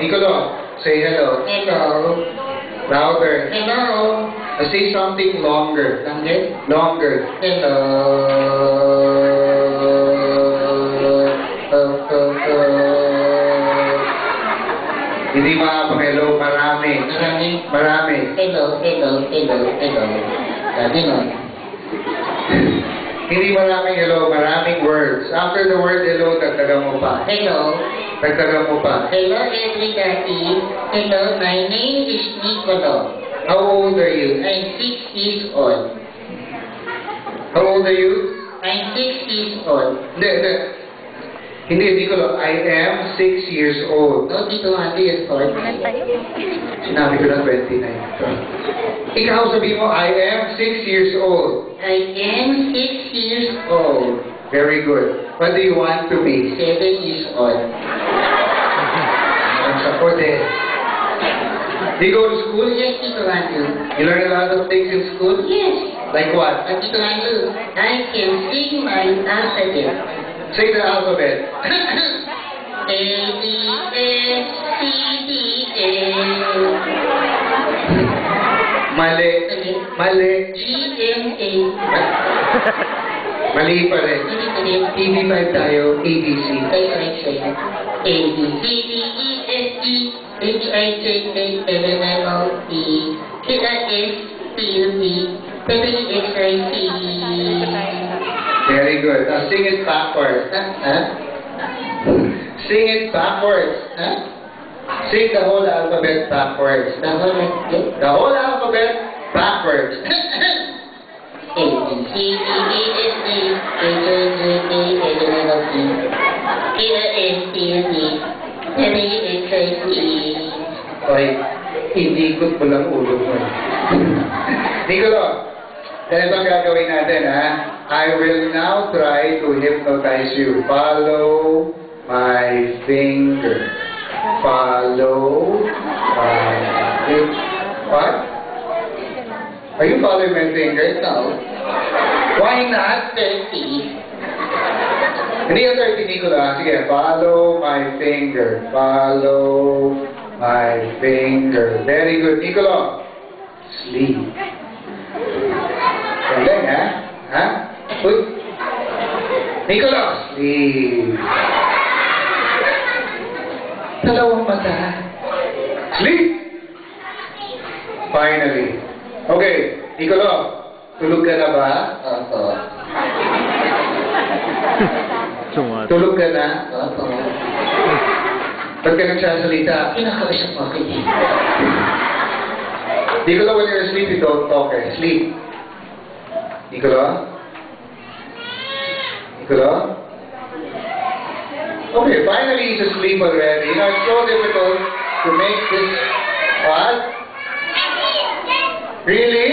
Nicolo, say hello. Hello. Louder. Hello. Say something longer. Longer? Longer. Hello. Hindi maabang hello, marami. Marami? Marami. Hello, hello, hello, hello. Ganon. Hindi maraming hello, maraming words. After the word hello, dagdagan mo pa. Hello. Dagdagan mo pa. Hello, everybody. Hello, my name is Nicolo. How old are you? I'm 6 years old. How old are you? I'm 6 years old. Hindi, Nicolo. I am 6 years old. No, dito nga years old. Sinabi ko na 29. Ikaw sabi mo, I am 6 years old. I am 6 years old. Very good. What do you want to be? 7 years old. Ang sapot eh. Do you go to school? Yes, Tito Andrew. You learn a lot of things in school? Yes. Like what? Tito Andrew, I can sing my alphabet. Say the alphabet. A, B, S, C, D, E. Mali. Mali. G, M, A. Mali pa rin. TV5 tayo, ABC. A, B, C, D, E, F, G, H, I, J, K, L, M, N, O, P, Q, R, S, T, U, V, W, X, Y, Z. Very good. Now sing it backwards. Sing it backwards. Sing the whole alphabet backwards. The whole alphabet? The whole alphabet backwards. A, B, C, D, E, F, G, H, I, J, K, L, M, N, O, P, Q, R, S, T, U, V, W, X, Y, Z. Okay. Inikot mo lang ulo mo. Nicolo, dahil bang gagawin natin, ha? I will now try to hypnotize you. Follow my finger. Follow my finger. What? Are you following my finger? No. Why not? 30. Hindi yung 30, Nicolo. Sige, follow my finger. Follow my finger. Very good. Nicolo, sleep. Galing, ha? Ha? Uy. Nicolo, sleep. Dalawang mata. Sleep. Finally. Okay, Nicolo, tulog ka na ba? Opo. Tulog ka na? Opo. Ba't ka nagsasalita? Kinakausap mo kayo. Nicolo, when you're asleep, you don't talk, eh? Sleep. Nicolo? Nicolo? Okay, finally he's asleep already. You know, it's so difficult to make this... What? Really?